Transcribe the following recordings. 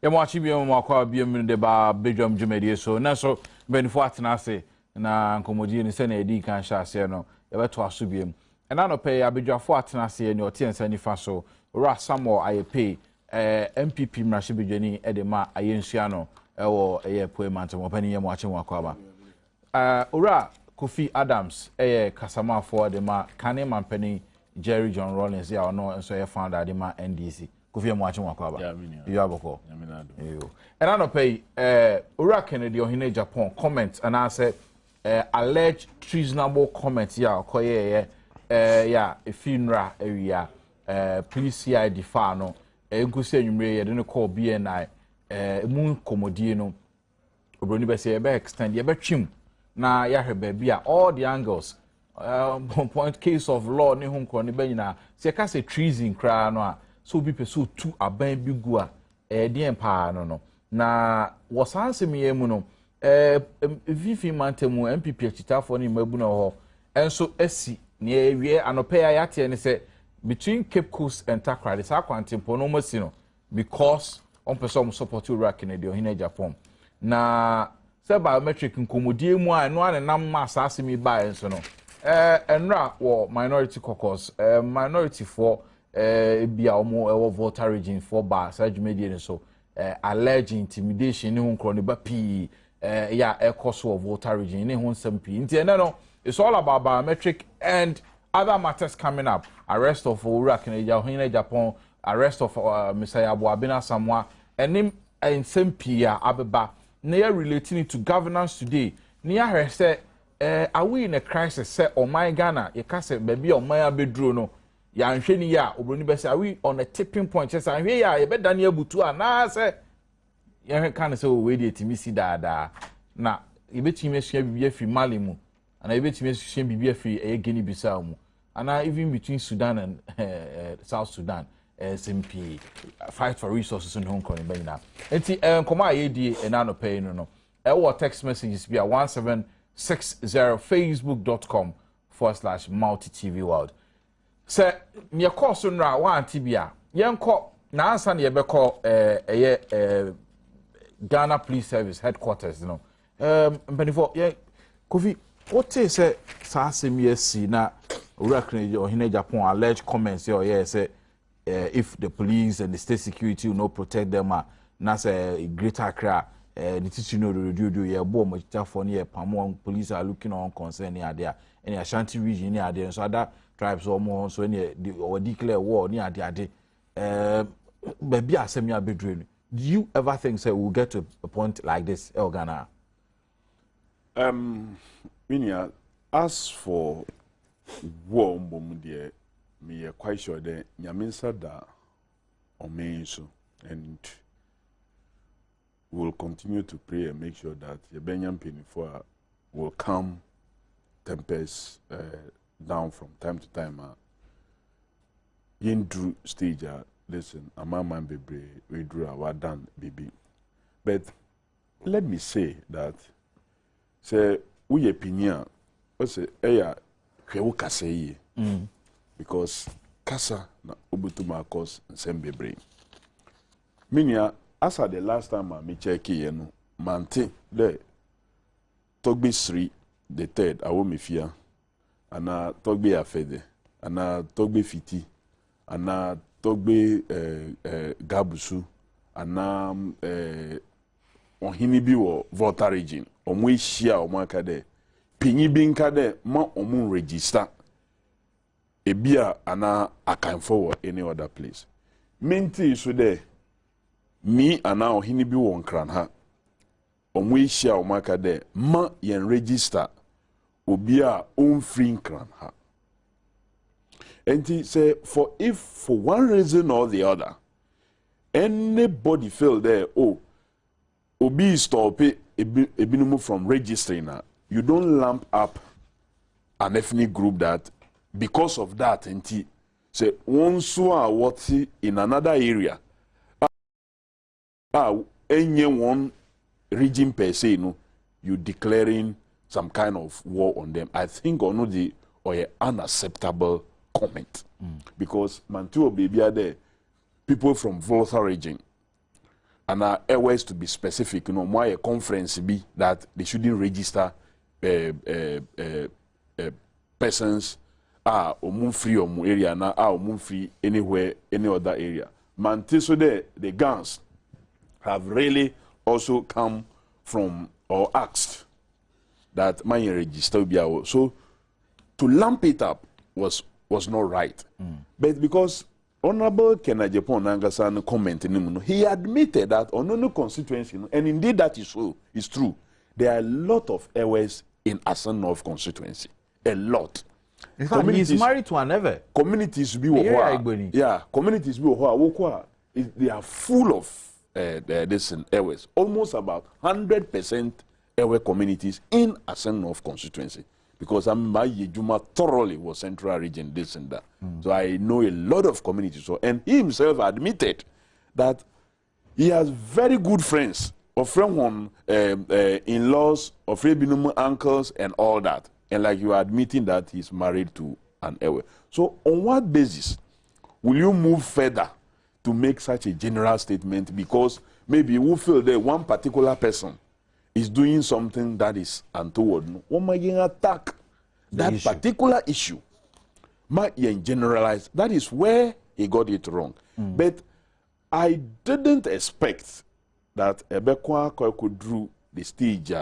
Yamachi bi mo akwa bi mu de ba Badwam dwumadi so na so benifo atena ase na nkomodi ni se na edi kan hya ase no yebeto aso bi mu na no pay abedwafo atena ase ni ote ensa nifa so ora Samuel ayepe MPP mrahye bedwani e de ma ayensua no ewo eye poemanto mo pani yam ache mo akwa ba ora Kofi Adams kasama for de ma kane mampani Jerry John Rollins ya no enso ye founder de ma NDC Kofi mo ache mo akwa ba you aboko yo and I no pay ora Kennedy ohine Japan comment and I say alleged treasonable comment ya koye ya efinra area PCI defa no enkusi anwumre ye de no call BNI mu komodie no obroni be say ye be extend ye be twim na ya hwe ba bia all the angles point case of law ni hu nkro ni be nyina se ka say treason kra no a so bi pe so tu aban bi gu a de empa no na wasansem ye mu no vivi mantemu MPP achitafo ni mabu na ho enso asi ne ewie anope ya yate ne se between Cape Coast and Takrade sa kwantempo no masi no because on person support you rack in the ohine Japan na se biometric nkomodie mu a no anenam ma asase mi ba enso no enra wo minority caucus minority for bia omo ewo voter region for ba sa dwumedie so alleged intimidation ni hu nkro ne ba pi yeah cost of voter region ni hu nsam pi nti no it's all about biometric and other matters coming up. Arrest of Urak in Japan, arrest of Mr. Abina Samoa, and him in Sempia Abeba. Near relating to governance today. Near her said, are we in a crisis? Say, oh my Ghana, you can't say, baby, on my bedroom. Ya Ansheni ya, Obroni are we on a tipping point? Yes, I'm here. Ya bet Daniel Butua. Na say, ya can't say, wait, to me see that. Na, you bet you may be free Malimu, and I bet you may be free a Guinea Bissau. And even between Sudan and South Sudan, SMP fight for resources in Hong Kong. Enti koma yedi enano pay no. Our text messages be at 1760 facebook.com/multi-TV world. Say me call sunra one tibia. Yenko na ansa na yebeko Ghana Police Service headquarters no. Benifo Kofi what is say sa asemi na Urakne or Hine Japan alleged comments or say if the police and the state security will not protect them, that's a greater cry. The teaching know the do your bomb for near Pamon police are looking on concern near there and Ashanti region near there, so other tribes or more so near or declare war near there. Baby, I send me a bedroom. Do you ever think say we'll get to a point like this, Elgana? Minia, as for war mbomudie me quite sure that nyaminsa da omenso and we'll continue to pray and make sure that the Benjamin Pinifua will calm tempers down from time to time. In Drew stage, listen, a man baby, we drew our done baby. But let me say that say we opinion, say because kasa na obutuma cause nsembrebre minia as at the last time I check here no mante the Togbe 3 the third awomifia ana Togbe afede ana Togbe fiti ana Togbe gabusu ana ohini bi wo voter region omo ehia omo akade pinyi bi nka de ma omu register ebia ana akan forward any other place minti so there me ana ohini bi won kran ha omu ehia omu aka de ma yen register obia on free kran ha enti say for if for one reason or the other anybody feel there oh obi stop ebinum from registering na you don't lump up an ethnic group that because of that and say once what in another area any one region per se no you declaring some kind of war on them. I think on the or unacceptable comment because Mantua baby are there people from Volta region and airways to be specific, you know, more a conference be that they shouldn't register persons free area na free anywhere, any other area. Man, so the guns have really also come from or asked that my register be out. So to lump it up was not right. But because Honorable Kena Japan Nangasan commented, he admitted that on no constituency, and indeed that is so, it's true. There are a lot of airways in Asan North constituency. A lot. In fact, he's married to an ever. Communities be communities be they are full of this in airways. Almost about 100% airway communities in Asan North constituency. Because my Juma thoroughly was Central Region, this and that. So I know a lot of communities. So, and he himself admitted that he has very good friends, of friend in-laws, of Rebinum uncles, and all that. And like you are admitting that he's married to an airway. So on what basis will you move further to make such a general statement? Because maybe you feel that one particular person is doing something that is untoward. One might attack that particular issue. Might generalize. That is where he got it wrong. But I didn't expect that Ebekwa could do the stage,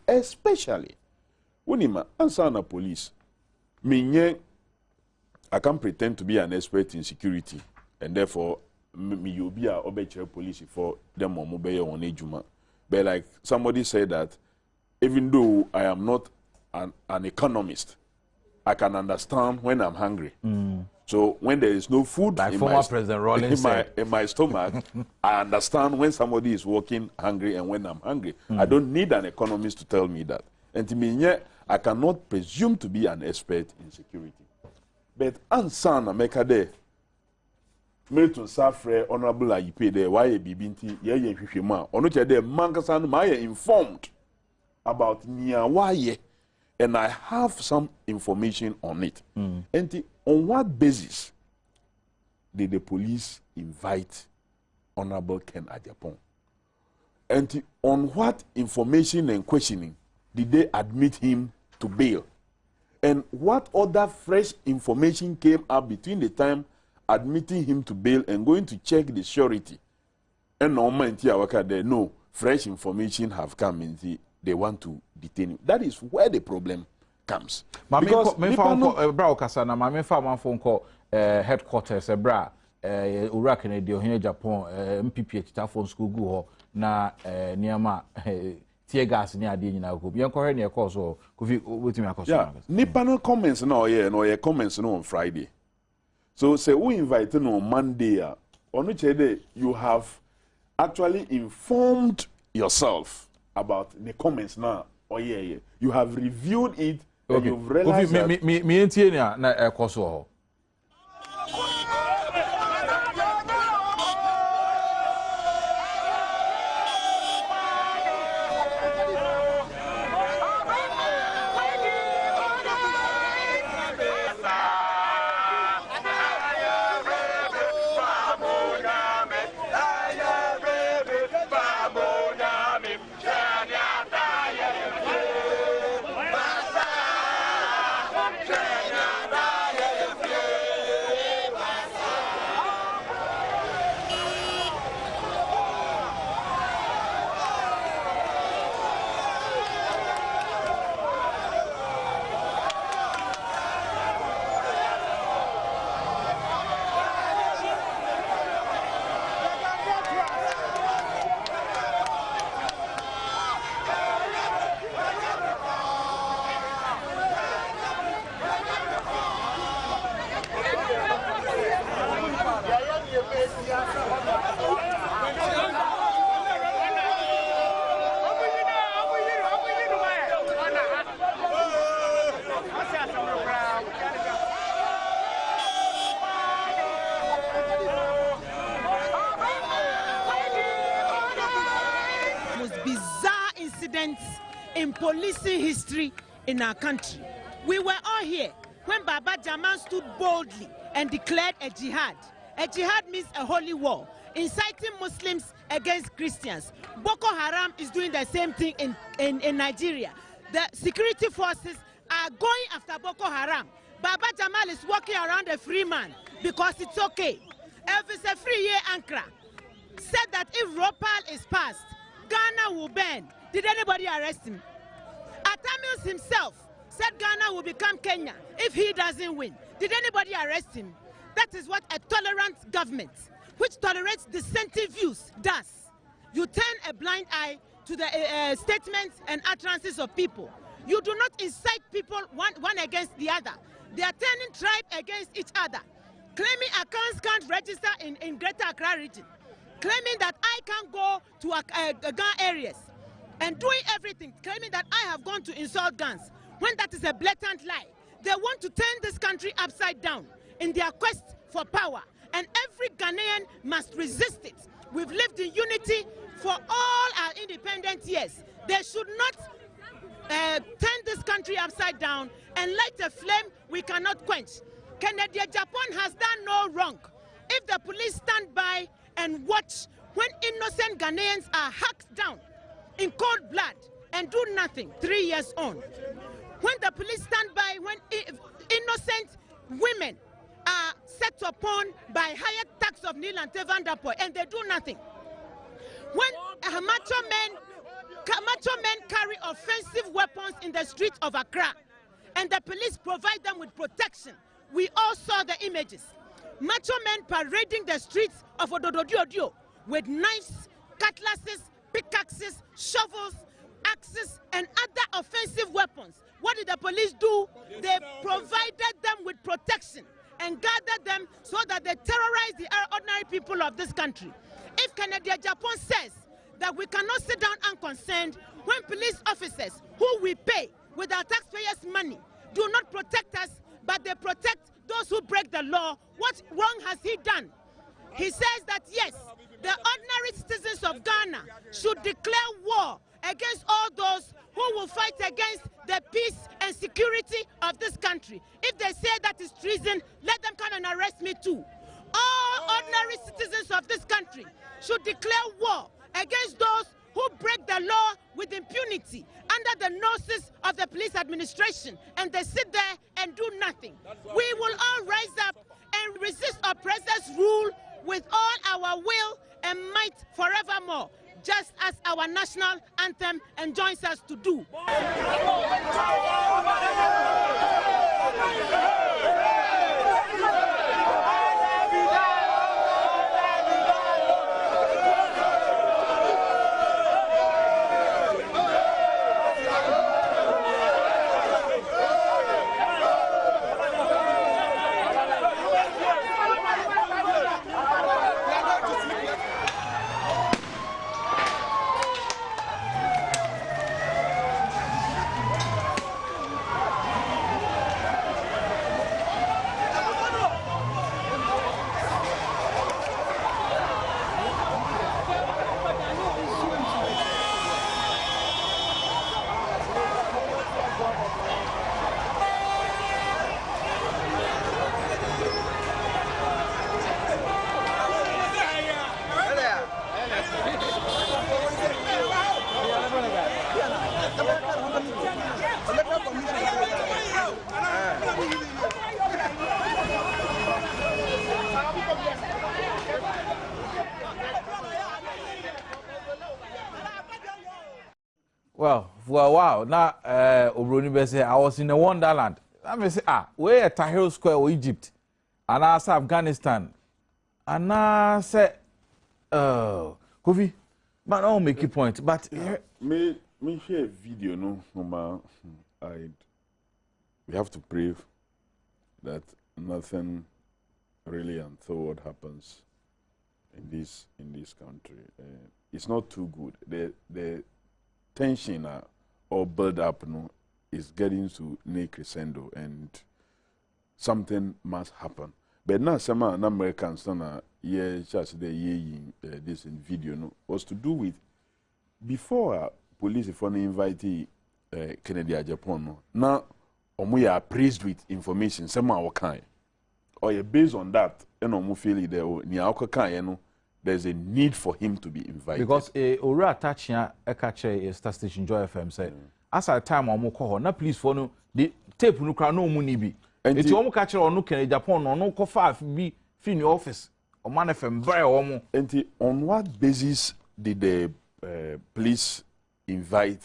especially when he answer na police. I can't pretend to be an expert in security, and therefore me will be a obeche police for them or mobile on ejuma. But like somebody said that even though I am not an economist, I can understand when I'm hungry. So when there is no food like in my stomach, I understand when somebody is walking hungry and when I'm hungry. I don't need an economist to tell me that. And to me, I cannot presume to be an expert in security. But Ansan America there, Milton Safre, Honorable Ayipe there, why a bibinti, ye hwehwema. Ono che there mankasan ma informed about nia why, and I have some information on it. And on what basis did the police invite Honorable Ken Ajapong? And on what information and questioning did they admit him to bail? And what other fresh information came up between the time admitting him to bail and going to check the surety? And no, fresh information have come in. They want to detain him. That is where the problem comes. Because headquarters Ura Kennedy Ohene Japan MPP Chitafon school go na niama tear gas ni ade nyina go. Yen ko he ne cause so kofi wetimi akoso. Yeah, nipa no comments no ye comments no on Friday. So say we invite no on Monday onu chede you have actually informed yourself about the comments now. You have reviewed it and you've realized that me entie na ekoso ho. In policing history in our country. We were all here when Baba Jaman stood boldly and declared a jihad. A jihad means a holy war, inciting Muslims against Christians. Boko Haram is doing the same thing in Nigeria. The security forces are going after Boko Haram. Baba Jamal is walking around a free man because it's okay. If it's a free year, Ankara said that if Ropal is passed, Ghana will bend. Did anybody arrest him? Atamius himself said Ghana will become Kenya if he doesn't win. Did anybody arrest him? That is what a tolerant government, which tolerates dissenting views, does. You turn a blind eye to the statements and utterances of people. You do not incite people one against the other. They are turning tribe against each other, claiming accounts can't register in Greater Accra region, claiming that I can't go to Ghana areas, and doing everything, claiming that I have gone to insult guns, when that is a blatant lie. They want to turn this country upside down in their quest for power, and every Ghanaian must resist it. We've lived in unity for all our independent years. They should not turn this country upside down and light a flame we cannot quench. Kennedy, Japan has done no wrong. If the police stand by and watch when innocent Ghanaians are hacked down in cold blood and do nothing 3 years on, when the police stand by when innocent women are set upon by higher tax of Neil and Tevan Dapoy and they do nothing, when macho men carry offensive weapons in the streets of Accra and the police provide them with protection. We all saw the images. Macho men parading the streets of Odododiodio with knives, cutlasses, pickaxes, shovels, axes, and other offensive weapons. What did the police do? They provided them with protection and gathered them so that they terrorize the ordinary people of this country. If Canada Japan says that we cannot sit down unconcerned when police officers who we pay with our taxpayers' money do not protect us, but they protect those who break the law, what wrong has he done? He says that yes, the ordinary citizens of Ghana should declare war against all those who will fight against the peace and security of this country. If they say that is treason, let them come and arrest me too. All ordinary citizens of this country should declare war against those who break the law with impunity under the noses of the police administration, and they sit there and do nothing. We will all rise up and resist oppressors' rule with all our will and might forevermore, just as our national anthem enjoins us to do. Well, for a while now, Obroni say I was in a wonderland. I may say, we're at Tahrir Square or Egypt, and I say Afghanistan, and I say, Kofi, but I'll make a point. But me share a video, no, Mama. We have to pray that nothing really untoward happens in this country. It's not too good. The tension or build up is getting to near crescendo, and something must happen. But now some Americans just this in video was to do with before police if one invite Kennedy Japan now we are praised with information some our kind or based on that and feel there near our kind there's a need for him to be invited. Because Ora Tachia Ekache Star Station Joy FM said, as a time or more, na police for no, the tape no crown no money be. And it's almost catcher or no can Japan or no coffee be in your office or man FM very almost. And on what basis did the police invite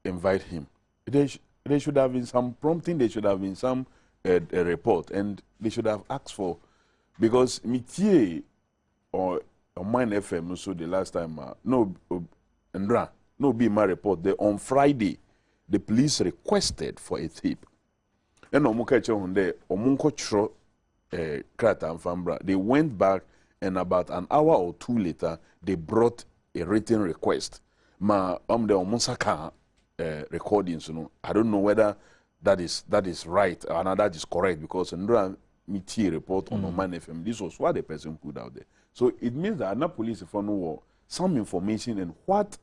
him? There should have been some prompting, there should have been some a report, and they should have asked for, because Mitier or Mine FM, so the last time, no be my report, on Friday, the police requested for a tape. And they went back, and about an hour or two later, they brought a written request. The Omusaka recordings, I don't know whether that is right or that is correct, because Ndra Miti report on Oman FM, this was what the person put out there. So it means that Anna police found some information and what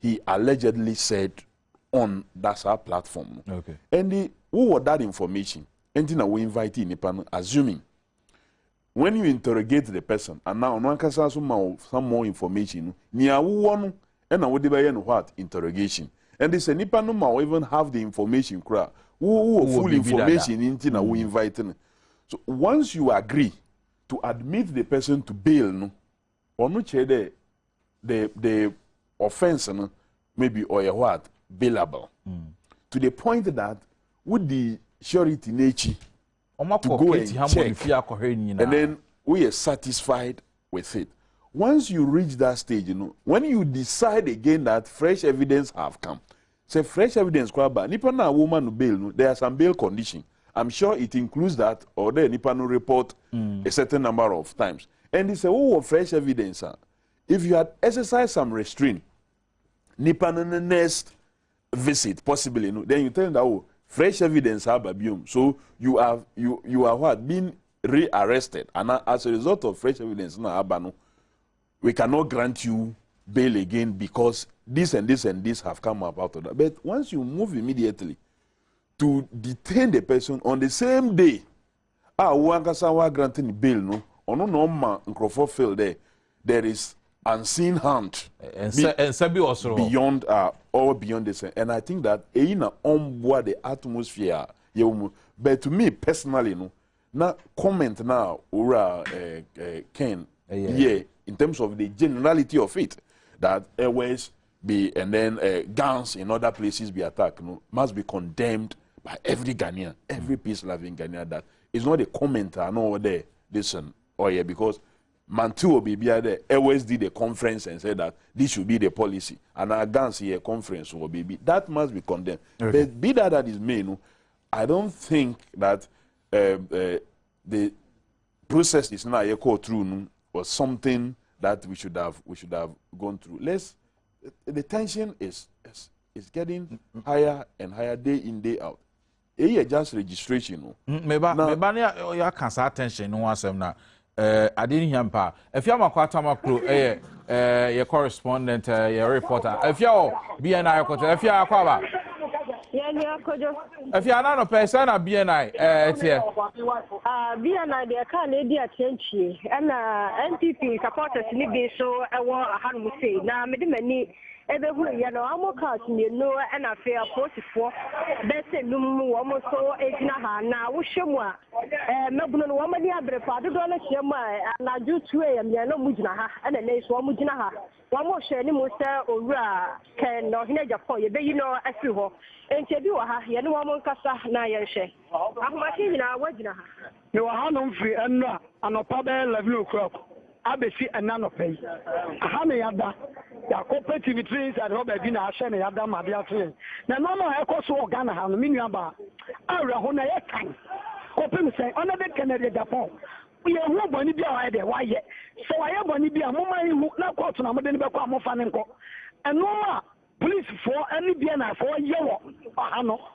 he allegedly said on that platform. Okay. And who was that information? And then we invite in assuming when you interrogate the person, and now one can some more information, near one and I would what interrogation. And they say Nipa no even have the information who full information into na we invite. So once you agree to admit the person to bail, no, or no the offense maybe or what bailable to the point that with the surety nature to go and check, and then we are satisfied with it. Once you reach that stage, when you decide again that fresh evidence have come, say fresh evidence, nipa na woman bail, there are some bail condition. I'm sure it includes that, or the nipa no report a certain number of times. And they say, fresh evidence. If you had exercised some restraint, nipa no next visit possibly, then you tell them that fresh evidence have abused. So you are what being rearrested, and as a result of fresh evidence, we cannot grant you bail again because this and this and this have come up out of that. But once you move immediately to detain the person on the same day, granting bail, no feel there is unseen hand beyond all beyond this. And I think that on board the atmosphere, but to me personally, now comment now or Ken, in terms of the generality of it, that airways be and then guns in other places be attacked, must be condemned by every Ghanaian, every peace-loving Ghanaian. That is not a commenter, no there. Listen, because Mantu will be there. Airways did a conference and said that this should be the policy, and our guns here conference will be that must be condemned. Okay. But be that is made, I don't think that the process is now echo through or something that we should have gone through. The tension is getting higher and higher day in, day out. Just registration. Maybe you can say attention. No one said na. I didn't hear him. If you are my your correspondent, your reporter. If you are BNI, if you are if you are not a person at BNI, BNI, they can't change. And NPP supporters need so I want a say. Now, many everywhere, I'm catching and I feel 44. That's a no almost so 8 now. We show more. Melbourne woman, the other part of the Shema, and I do 2 a.m. No Mujinaha, and a nice one Mujinaha. One more share, or can not never for you, but as you hope. And you do a woman cassa, Naya share. I'm watching our wedding. You are home free and a papa level crop. Abesi and none of pay. Hamiyada, the cooperative trees and Robert Vina Shen and Adam Madia tree. Now, no, I also Ghana, Miniaba. Ara Hona Yakan. Open say, another Canada Japan. We are no money be idea. Why yet? So I have money be a moment who not quote on a Madan Fanenco. And no more. Police for any BNI for yellow.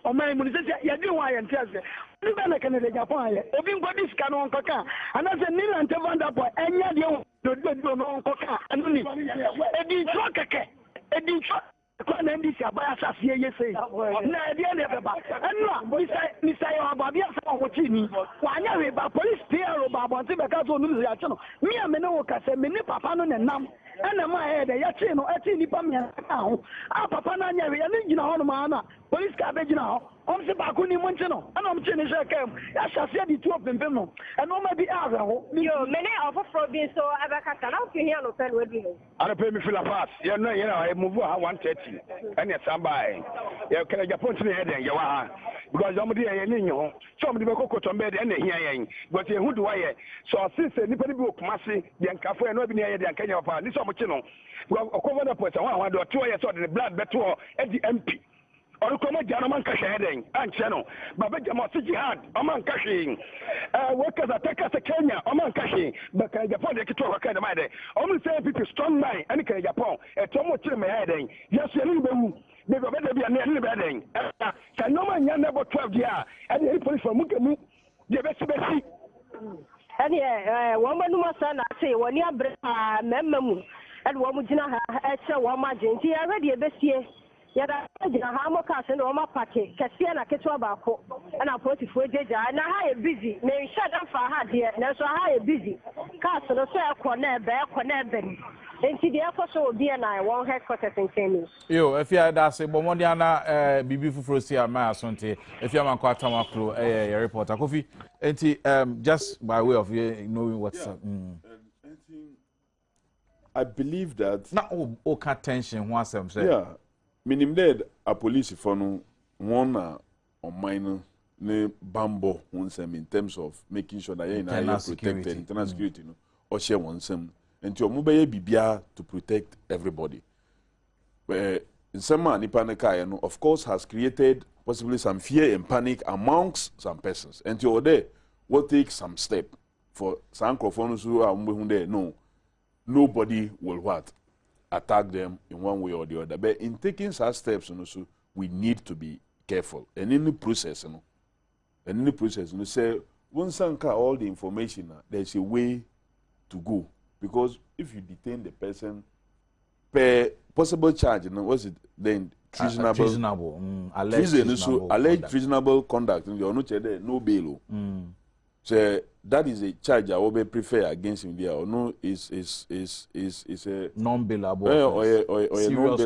Or my minister, you do why and tell them. You better Canada Japan. Open bodies can on Coca. And as a nil and Tavanda boy, and yet you don't know Coca. And only a Detroit, a Detroit kwa na ndisi abaya sase ye sei na de na beba eno misa yo ababia sa wo chini wanya we ba police PRO ba bonte be ka so nu ya chino mi a me ne wo ka se me ni papa no ne nam ena ma he de ya chi no ati ni pa mi ho a papa na nya we ya ni gina ho no ma na police ka be gina ho se ba ko ni mo chino ana mo chini se kem ya sase di tu opempem no eno ma bi ara ho yo me ne ofofro bi so abaka ka na fi here no pen we bi ana pay me feel a pass you know I move 130 and it's somebody you can Japan to head and you are because somebody any ho somebody be ko to bed and here yen but who do I so since anybody be Kumasi the nkafo no bi na here the Kenya pa ni so mo chi no cover the point one do 2 years so the blood beto at the MP or come jana man kashe heading and channel baba jama si jihad o man kashe workers attackers Kenya o man kashe but Japan dey to ka da mai dey o mun say people strong mind and ka Japan e to mo chire me heading yes you no be wu be go be bia na ni be heading ka no man nya nebo 12 dia and the police from mukemu dey be si ani won manu masa na say woni abre memmamu and wo mu gina ha e che wo ma genti ya ready e be sie yada gina ha mo ka se no ma pake kese na keto ba ko na politifo jeja na ha e busy me hwa da fa ha de na so ha e busy ka so no so e ko na ebe ni enti de ko so obi na won headquarters in Kenya yo efia da se bomondi ana bibi fufuro si ama asonte efia man ko atamakro your reporter Kofi enti just by way of knowing what's up I believe that na o ka tension who asem say yeah minim dead a police for no one on minor ne bambo one in terms of making sure that you are protected internal security no or share one sem and your mobile bibia to protect everybody in some nipa ne kai no of course has created possibly some fear and panic amongst some persons and you there will take some step for some microphones who are no nobody will what attack them in one way or the other. But in taking such steps, also, we need to be careful. And in the process, say once you all the information, there's a way to go. Because if you detain the person, per possible charge, what's it then? Alleged treasonable conduct. You're not there, no bail. So that is a charge I will prefer against him there or no is a non-bailable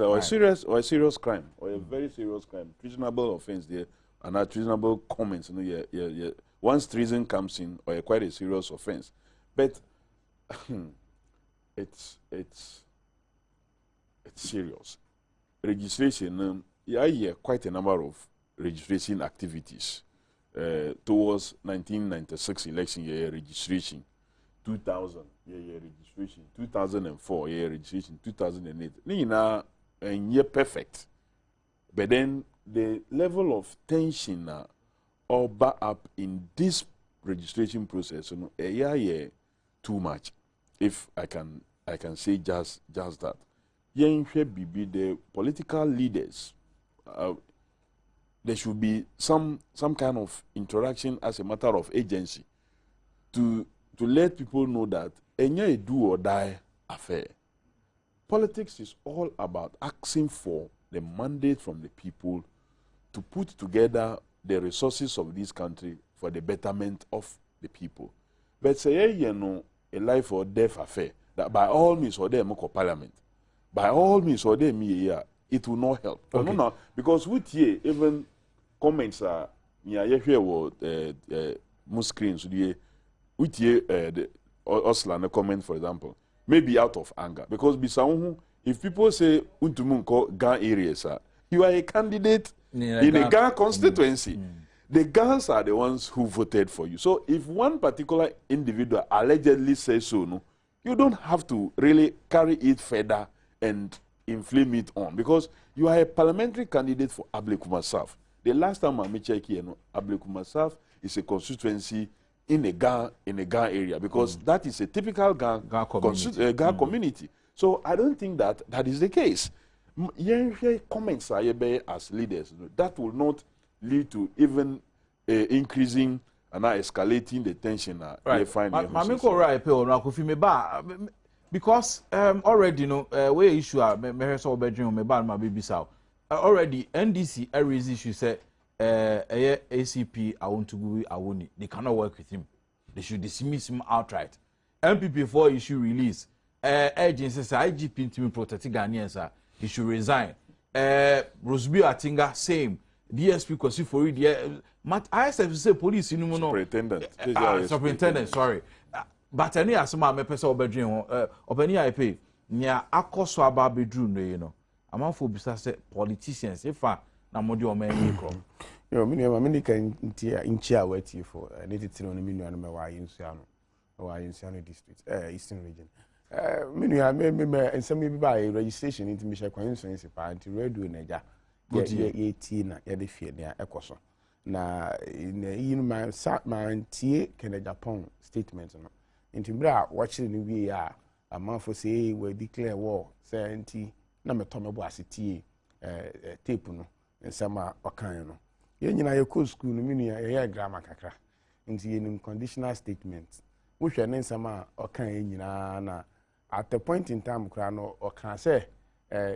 or a serious crime or a very serious crime, treasonable offense there and a treasonable comments. Yeah. Once treason comes in or quite a serious offense, but it's serious. Registration, yeah, quite a number of registration activities. Towards 1996 election year registration, 2000 year registration, 2004 year registration, 2008. Nina and year perfect, but then the level of tension or back up in this registration process, too much. If I can say just that. The political leaders. There should be some kind of interaction as a matter of agency to let people know that a do or die affair. Politics is all about asking for the mandate from the people to put together the resources of this country for the betterment of the people. But say a life or death affair that by all means or them parliament, by all means or them it will not help. Okay. No, because with here even comments are most screens with here the Oslan comment for example maybe out of anger because if people say untumunko Gan areas you are a candidate in a Gan constituency. The Gans are the ones who voted for you. So if one particular individual allegedly says so, no, you don't have to really carry it further and inflame it on because you are a parliamentary candidate for Ablekuma South. The last time I checked here, Ablekuma South is a constituency in a Gan area because that is a typical Gan community. So I don't think that is the case. Comments as leaders that will not lead to even increasing and escalating the tension. Right. Mamiko right pe ona kofi me ba because already we issue me so bedroom me ban my baby sao already NDC raise issue say ACP I want to go awoni they cannot work with him they should dismiss him outright MPP for issue release agency say IGP to protect Ghanaians he should resign Rosby Atinga same DSP Kwasi for it ISF say police no superintendent sorry but any asema me pese obedwen ho obani IP nia akoso aba bedru no yi no amanfo bisa say politicians ifa na mode o man yi kro yo me ni kan ntia wati for ne titire no menu me wa yinsuano district eastern region menu me ensem bi ba registration into me share kwan so pa anti radio naja ye ti na ye de fie ne ekoso na yin man tie Kenya Japan statement no into bra watching ni wi a amanfo say we declare war say anti na me tomebo asetie tape no nsema okan no ye nyina ye ko school no menu ye grammar kakra into yin conditional statement wo hwe ne nsema okan ye nyina na at the point in time kra no okan say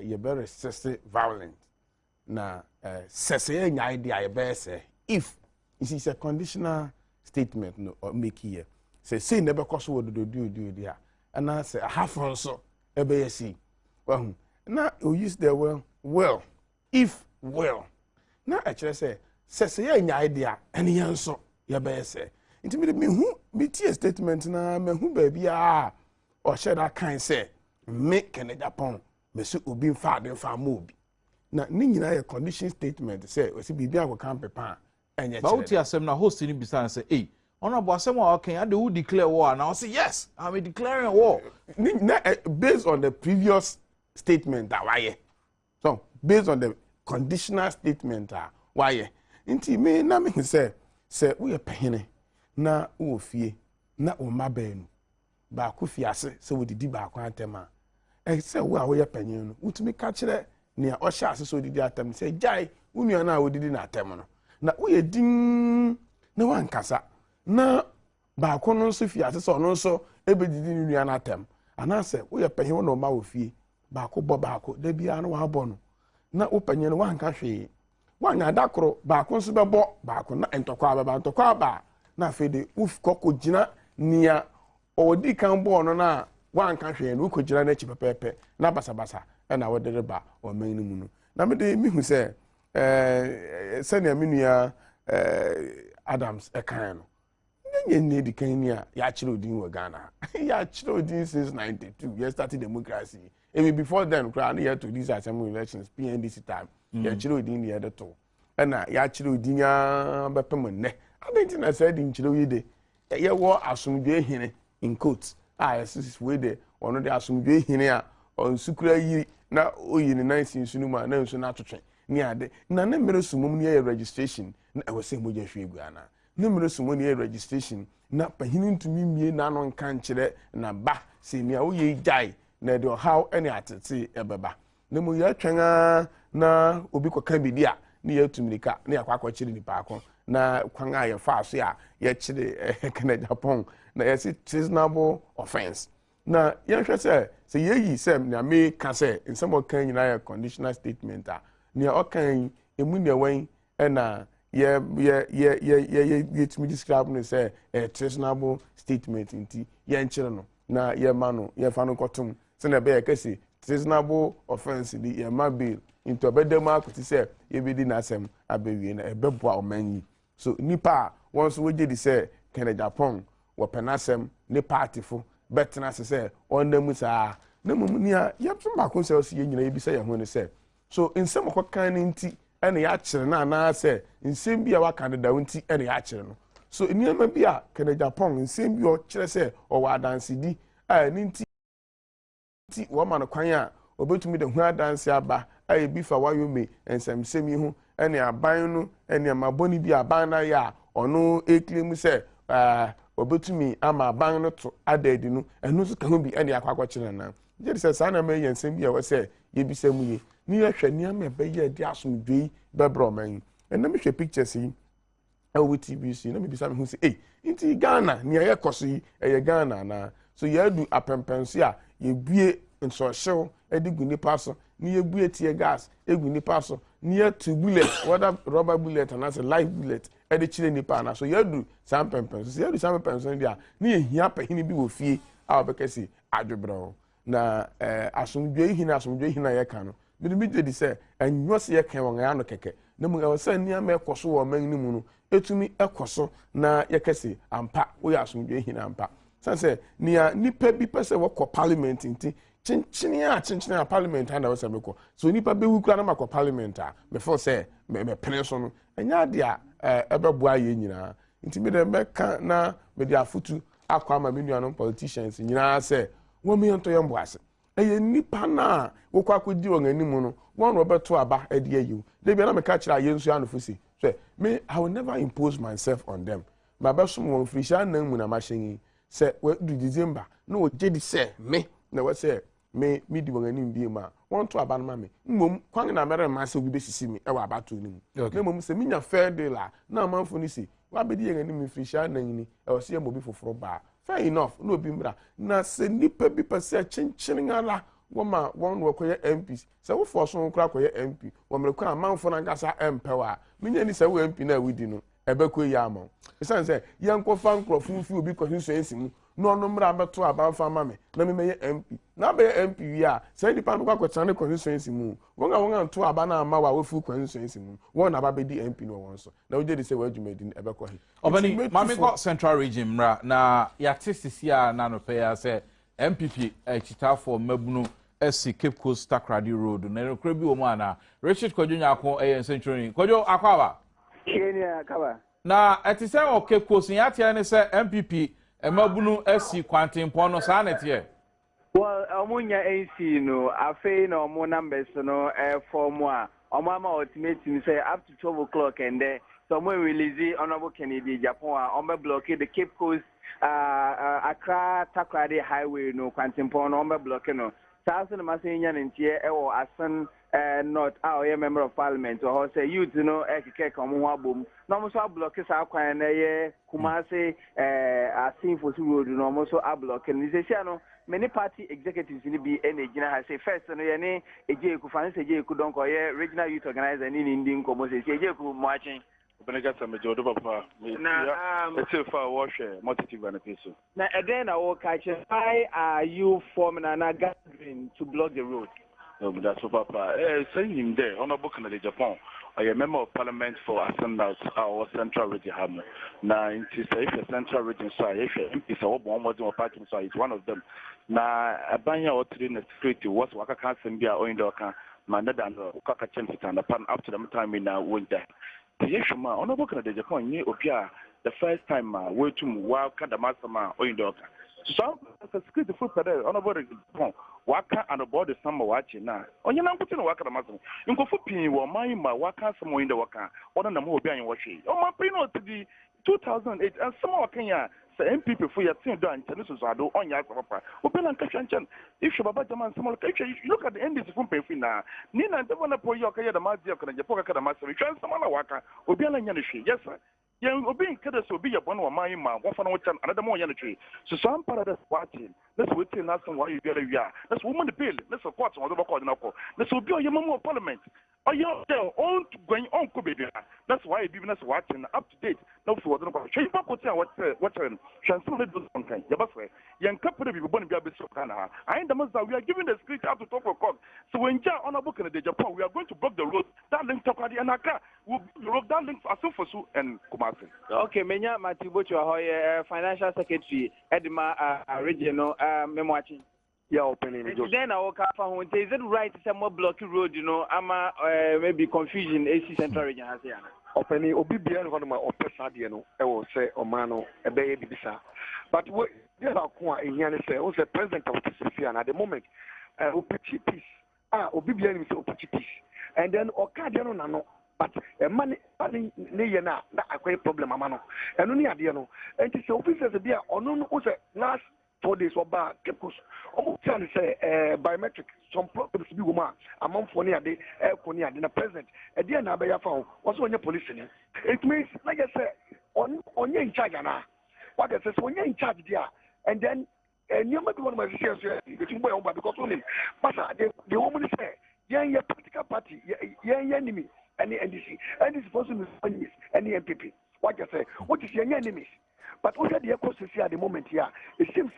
ye be resist violent na say nya idea ye be say if it is a conditional statement no or make here say never cause what do there and I say half also ebe see well now you use the well if well now actually say nya idea any answer ye be say into me who me tie statement na me hu ba bia or share that kind say make Kenya Japan me so obi fa den fa mo obi na ni nyina ye condition statement say o si bibia ko kan pepa enye ba uti asem na host ni bisa say eh honorable asem wa okay ade who declare war now say yes I'm declaring a war based on the previous statement that why so based on the conditional statement why nti me na me say we pehene na wo fie na o mabenu ba ko fiase se wo didi ba ko antema say wo a wo ye penyen no utumi ka kire ne o sha ase so didi atem say jai unua na wo didi na atem no na wo ye din na wan kasa na ba ko no so fiase so no so ebe didi unua na atem ana say wo ye penyen no ma wo fie ba ko bo ba ko da bia na wa bo no na wo penyen no wan ka hwe wan ya dakoro ba ko so be bo ba ko na entokwa ba ntokwa ba na fede uf koko gina nia odi kan bo no na wan ka hwe no ko gina na chi pepepe na basabasa na wo de ba o man ni mu no na me de mi hu se sene aminua Adams ekan no nye ne di kan ni a ya chire odin wo Ghana ya chire odin since 92 you started democracy even before then kra na ya to these assembly elections PNDC time ya chire odin ni ya de to na ya chire odin ya bepem ne adenti na said in chiro yide ye wo asomdwe hene in quotes yes we de ono de asomdwe hene a on sukura yi na oyi ni 19 sunu ma na nsu na atotwe ni ade na na mere sumum ni ye registration na e wose moja hwe egu ana na mere sumum ni ye registration na pahini ntumi mie na no nka nkire na ba se ni a wo ye jai na de how any atete ebeba na mo ya twen na obi koka bidi a ni ya tumirika na yakwa kwachiri ni paako na kwanga ya fa so ya chire Kenya Japan na yes treasonable offense na ya hwe se yeyi se na me ka se nsemo kan nyina ya conditional statement a ne okan emu ne wan na ye tumi describe no say treasonable statement nti ya nchire no na ye ma no ye fa no kotum se na be ya kase treasonable offense di ye ma bill into bedem akwati se ye bedi na asem abewie na ebeboa omanyi so nipa once we did say Kenya Japan wo penasem ne party fo betena se on dem sa na mum nia yepso ba ko se o se nyina yebi se ye ho ne se so nsem ko kan ne nti ene ya kire na na se nsem bia wa kan da nti ene ya kire no so niam bia Kenya Japan nsem bi o kire se o wa dance di ne nti wo ma no kwan a obetumi de hu adanse aba aye bi fa wayo me ensem yi hu ene aban no ene maboni bi aban na ya ono claim se obetumi ama aban no to adadi no eno so ka hu bi ene akwakwa kire na je se sa na me yensem bi a wo se ye bi se mu ye ni ya hwe ni ama be ye di asomdwei be bro man ene me hwe pictures yi awu TBC na me bi sa me hu se nti Ghana ni ye koso yi eye Ghana na so ye du apempenso a yɛbue nsɔhyew de gu nipa so na yɛbue tear gas egu nipa so na yɛtu bullet whether rubber bullet anaasɛ live bullet de kyerɛ nipa ana so yɛadu saa mpɛmpɛn so yɛadu saa mpɛmpɛn so deɛ a na yɛhia panyin bi wɔ fie a wɔbɛka si adwobrɛw na asomdwe hina yɛka no mede bi di sɛ ɛnyɛ sɛ yɛka wɔn ano kɛkɛ na mu ɛwɔ sɛ nneɛma ɛkɔ so wɔ ɔman no mu no etumi ɛkɔ so na yɛka si ampa woyɛ asomdwe hina ampa sɛ nea nipa bi pɛ sɛ wɔkɔ parliament nti kyenkyene a parliament ha na wɔsɛ mekɔ so nipa bɛwu kura na makɔ parliament a mefo sɛ mepene so no ɛnyɛ ade a ɛbɛboa yɛ nyinaa nti mede mɛka na mede afotu akɔ ama me nuanom politicians nyinaa sɛ wɔn mi yɛntɔ yɛn bo ase ɛyɛ nipa na wokɔ akɔdi wɔn anim no wɔn wɔbɛto aba ɛde ayiw debi na meka kyerɛ yɛn nso anofo si sɛ me I will never impose myself on them ma bɛsom wɔn firihyia nan mu na mahyɛn yi sɛ wɔdu December na wɔgye di sɛ me na wɔsɛ me di wɔn anim bi ma wɔn to aba no ma me mmom kwan na mɛrɛ ma sɛ obi bɛsisi me ɛwɔ abato no mu na mmom sɛ minya fair deal a na amanfo no si wabɛdi yɛn anim firihyia nan ni ɛwɔ sɛ yɛn obi foforɔ baa fair enough na obi mmra na sɛ nipa bi pɛ sɛ kyenkyene ara wɔma wɔn wɔkɔyɛ MPs sɛ wofɔ so nkora kɔyɛ MP wɔmmerɛkɔ amanfo no ankasa ɛmpɛw a menya ni sɛ wo MP na wodi no ɛbɛkɔ yi ama wo ɛsiane sɛ yɛnkɔfa nkurɔfo mfi obi constituency mu na ɔno mmra bɛto abanfa ma me na memɛyɛ MP na bɛyɛ MP wi a sɛ nipa no kɔakɔtena ne constituency mu wɔn a nto aba na ama wa wofu constituency mu wɔn na aba bɛdi MP no wɔn so na wogye de sɛ wɔadwumadi ɛbɛkɔ he ɔbɛni maame kɔ central region mmra na yɛate sisi a na no pɛ ya sɛ MPP akyitafoɔ mmabunu asi Cape Coast Takrady Road na rekora bi wɔ mu ana Richard Kwadwo Nyako ɛyɛ nsɛntwerɛni Kwadwo akɔ aba na ɛte sɛ wɔ Cape Coast yɛateɛ ne sɛ MPP mmabunu asi kwantempɔn no saa neteɛ well omunya AC no afei na omu numbers no form a omu ama ultimatum say up to 12 o'clock and there so omu release honorable Kennedy Japan omu block the Cape Coast Accra Takrady Highway no kwantempɔn no omu block no Southern Masenya ntie ewo asan not our member of parliament or say youth no ekeke komo ho abom no mo so block sa kwan na ye Kumase asin for road no mo so block ni se no many party executives ni bi enagina ha say first no ye ne ejeku fan se ejeku don ko ye regional youth organizer ni ndi nkomo se ejeku mo achen Benegata Mejodo Papa. It's a far washer, multitude and a piece. Now, again, I will catch it. Why are you forming an gathering to block the road? No, but that's what Papa. Saying him there, Honorable Canada Japan. I am a member of parliament for Ascendant, our central region. Now, it is a central region, so if it's a one more party, so it's one of them. Now, a banya or three in the security was Waka Council be our own docker, Manada and Kaka Chemsit and upon up to the time we now winter. Yeshuma, Honorable Canada Japan, the first time way to Waka Kadamasama or in Doka. So, the security foot pedal, Honorable Japan, Waka and about the summer watching now. On your number to Waka Damasam, you go for Pin, or my Waka somewhere in the Waka, one of them will be in watching. Oh, my Pino to the 2008 and some of Kenya. MPP for your team done, and this is Ado on your papa. Open and catch and if you Baba Jaman, some look at the end of the company now. Nina, don't want to pull your career, the Mazia, and your pocket, the master, return some other worker, or be a Yanishi. Yes, sir. Young obeying Kedis will be a one or my man, one for another more Yanishi. So some part of this watching. Let's wait till last one while you get a year. Let's woman the bill. Let's a quarter on the record. Let's will be your member of parliament. Are you there on going on Kubida? That's why you've given us watching up to date. No for the change back what translated those content. The best way. Young couple of people born to be so kind of. I ain't the most that we are giving the script out to talk of court. So when Jan on a book in the Japan, we are going to block the road that link to Kadi and Aka. We'll block that link for Asufosu and Kumasi. Okay, Menya Matibocho, financial secretary, Edma regional watching. Yeah, opening. Then I walk up and say, is it right to say more blocky road, ama maybe confusion AC Central Region has here. Opening Obibian one of my opera I will say Omano, a baby bisa. But what there are in Yana say, was the president of Pacific at the moment, Opichi peace. Obibian is Opichi peace. And then Okadiano Nano. But a money na a great problem, Amano. And only Adiano. And it's officers a beer or no last 4 days or back, almost trying to say biometric, some problems to be woman, a month for near day, Konya, then a president, a dear Nabaya found, was on your police. It means, like I said, on your in charge, Anna. What I says, when you're in charge there, and then and you might be one of my sisters between boy because women. But the woman say, yeah, political party, yeah, enemy, any NDC, and it's supposed to be enemies, any MPP. What you say? What is your enemies? But what are the ecosystem at the moment here? It seems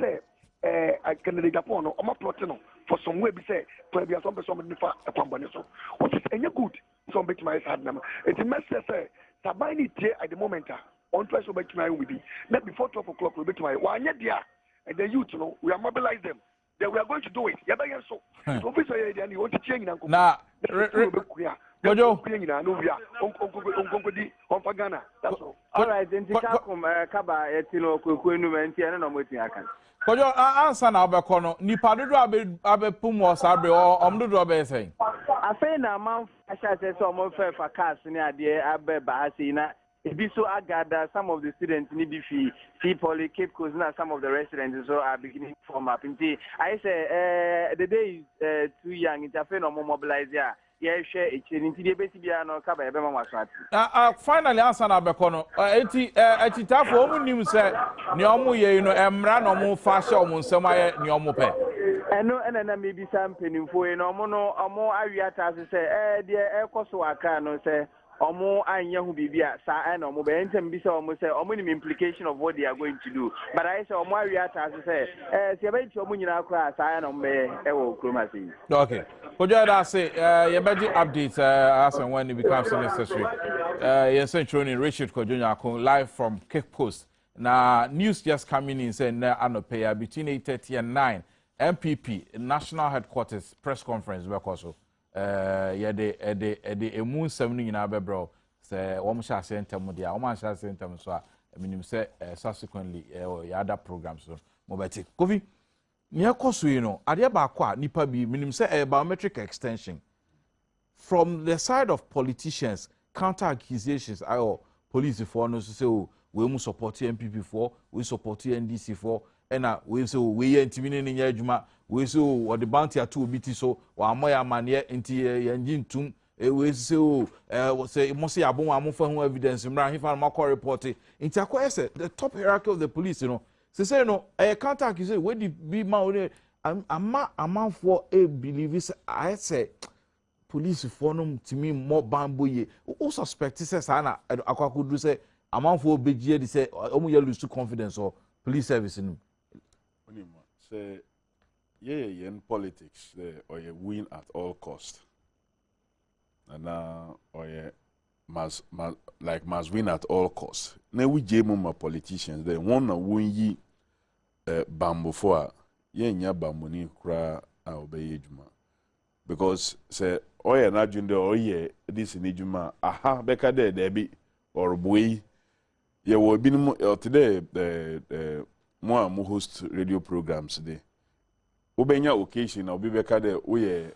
I can read upon or my plotting for some way be say to be some person a company so which is any good some bit my sad number. It's a message say Sabani at the moment on twice over to my with be not before 12 o'clock we'll be to my 1 year and the youth we are mobilize them. Then we are going to do it. So officer and you want to change now Jojo, that's all right, then Kaba, Etino, Kuenu, and Tiana, waiting. I can. Kojo answer na obekono nipa dodo abe pum o sabre o omdodo obe say afen na man asha say so mo fe for cars ni ade abe ba hasi na ebi so agada some of the students ni bi fi poly Cape Coast na some of the residents so are beginning to form up nti I say the day is too young it afen no mobilize ya share nti de besi bia no Kaba ebe ma wasati finally answer na obekono eti tafo omu nim say ni omu ye no emra no mu fa hye omu nsem aye ni omu pe eno na maybe some penimfo no omo awiata say de ekoso aka no say omo anya hu bibia sa na omo be ntem bi say omo say omo nim implication of what they are going to do but I say omo awiata say se be ti omo nyina akra sa na omo be wo kromasi. Okay, Kojo da say ye beji updates as and when it becomes necessary. Yes, Training Richard Kojo Nyako live from Cape Coast. Now news just coming in saying na anopeya between 8:30 and 9 MPP National Headquarters press conference because yeah the emu 7 nyina bebro say wo sha center mo dia wo sha center so a minim say subsequently yeah other programs so mo beti kofi near koso you know ade ba kwa nipa bi minim say biometric extension from the side of politicians counter accusations ayo police for no say oh we mu support MPP for we support NDC for and we say we ntimi ne nya adwuma we say what the bounty at obi ti so wa amoya mane nti yanji ntum we say say mo say abon amofa ho evidence mra he fa makọ report nti akọ say the top hierarchy of the police you know say no counter accusation we di be ma ama for a believe I say police for no timi more bamboye o suspect say sa na akwakodu say amanfo begie di say omo ya lose confidence or police service no say yeah in politics or you win at all cost and now or you must win at all costs na we jemu politicians they want to win yi bambo for nya bambo ni kra a obeye djuma because say oye na junde oye this ni djuma aha beka de bi or boy ye wo binim today mo am host radio programs today ubenya occasion obi beka de oye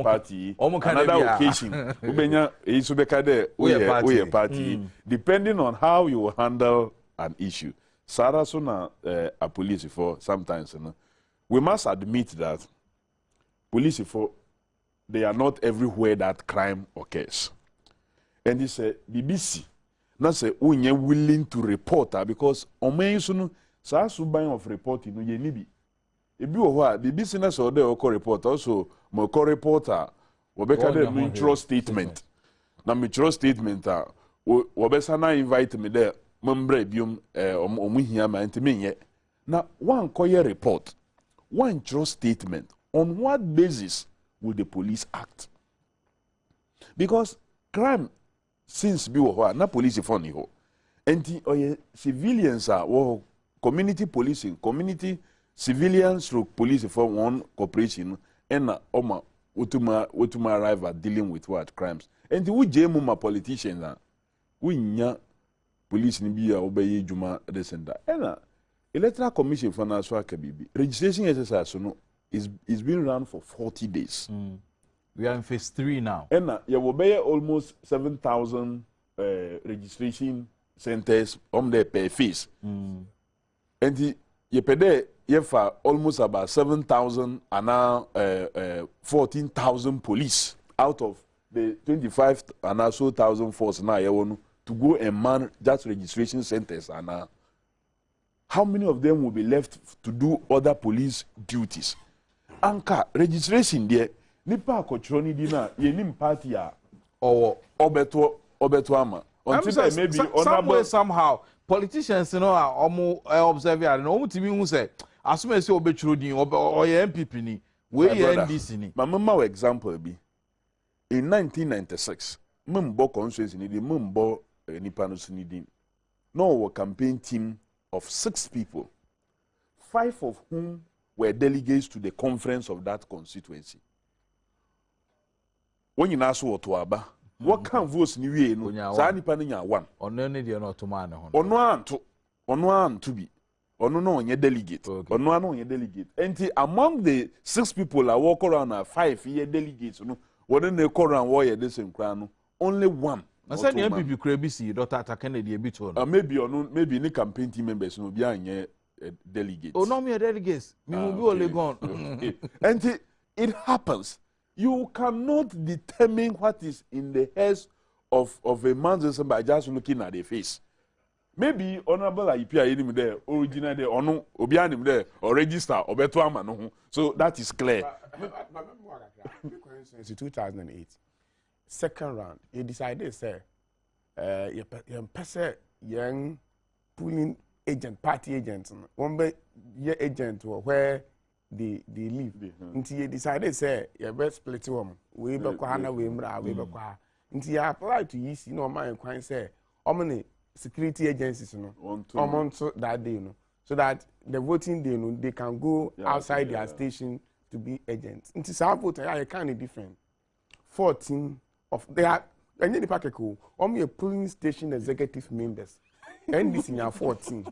party another occasion ubenya isu beka de oye party depending on how you handle an issue Sarah so na a police for sometimes you know, we must admit that police for they are not everywhere that crime occurs and he said BBC na say unye willing to report because omen so no sa suban of reporting no ye ni bi ebi wo ho a BBC na so dey o report also mo reporter wo be ka dey mutual statement na mutual statement wo be sa na invite me there membra biom omu hia ma ntime nye na one koye report one true statement on what basis will the police act because crime since bi wo ho na police for ni ho enti oye civilians wo community policing community civilians through police for one corporation and oma utuma arrive at dealing with what crimes enti we jemu ma politicians we nya police ni bia obeye djuma desenda ena electoral commission for na so akabibi registration exercise no is being run for 40 days we are in phase 3 now ena ye obeye almost 7,000 registration centers on the per phase and ye pede ye for almost about 7,000 and now 14,000 police out of the 25 and so 1,000 force now ye want to go and man that registration centers and how many of them will be left to do other police duties? Anka registration there, nipa akotroni di na yenim party a or obeto ama. Until maybe some way somehow politicians omo observe ya no omo timi hu say asuma say obetro din or MPP ni we NDC ni. Mama example be in 1996 membo constituency ni di membo nipa no sunidi. No campaign team of 6 people, 5 of whom were delegates to the conference of that constituency. When you ask what to aba, what can votes ni we no? Sa nipa no nya 1. Ono ne de no to man ho. Ono anto bi. Ono no onye delegate. Ono no onye delegate. Enti among the 6 people I walk around are 5 year delegates no. Wouldn't they call around war the same crown? Only 1. I said the MPP could be see Dr. Kennedy a bit on. Maybe any campaign team members no be anye delegates. Oh no, me a delegates. Me will be only gone. And it happens. You cannot determine what is in the heads of a man by just looking at the face. Maybe honorable IPA in there, original there, or no, obianim there, or register, or beto ama no. So that is clear. In 2008. Second round, you decided, say, young pulling agent, party agents, one by your agent where they live. Until you decided, say, your best split them, we back Hana, we back. Until you apply to EC, no mind, quite say, how many security agencies, that day, so that the voting day, they can go outside their station to be agents. Until some vote, I kind of different. 14 of they are any the packet cool. Only a polling station executive members. And this in your 14.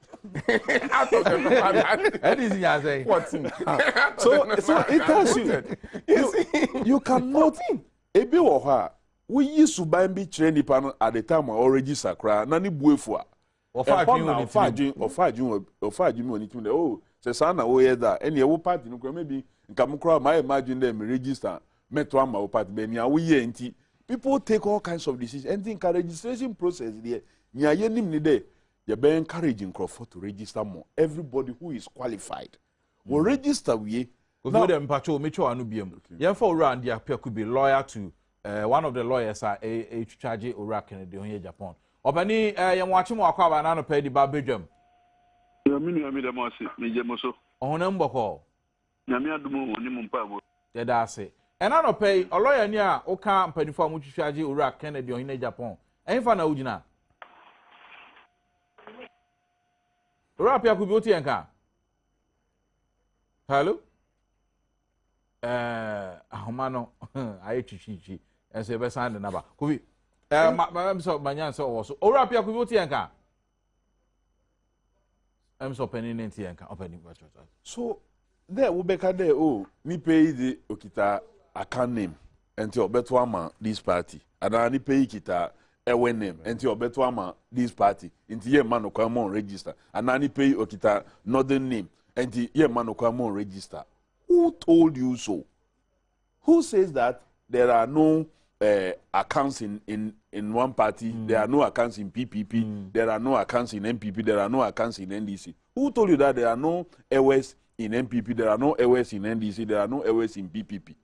Out of the and this in 14. So it tells you cannot ebe wo ha we use to buy be train the panel at the time or register cry na ni buefo ofajun oni tim oh say sana wo here that any wo party no maybe nkam kra my imagine them register meto ama wo party be nia wo ye nti people take all kinds of decisions and think registration process there nia ye nim ni there you be encouraging Crawford to register more. Everybody who is qualified will register we now them patrol me cho anu biem yen for round there could be lawyer to one of the lawyers are a charge Ora Kennedy on here Japan obani yen wachi mo akwa ba na no pay di ba Badwam ya minu ami dem ase me jemoso ohun mboko na mi adumo oni mu mpa bo ye da ase ena no pay a lawyer ni a o ka mpanifo amu charge Ora Kennedy on here Japan enfa na ugina Ora pia ku bi oti enka hello ahomano aye chichichi ense be sand na ba ku bi ma so manyan so wo so Ora pia ku bi oti enka so penny nenti enka opening virtual so there we be ka there oh ni pay the okita account name enti obeto ama this party and ni pay kita ewe name enti obeto ama this party enti ye man no come on register and ni pay okita northern name enti ye man no come on register. Who told you so? Who says that there are no accounts in one party, there are no accounts in PPP, there are no accounts in MPP, there are no accounts in NDC? Who told you that there are no airways in MPP, there are no airways in NDC, there are no airways in PPP?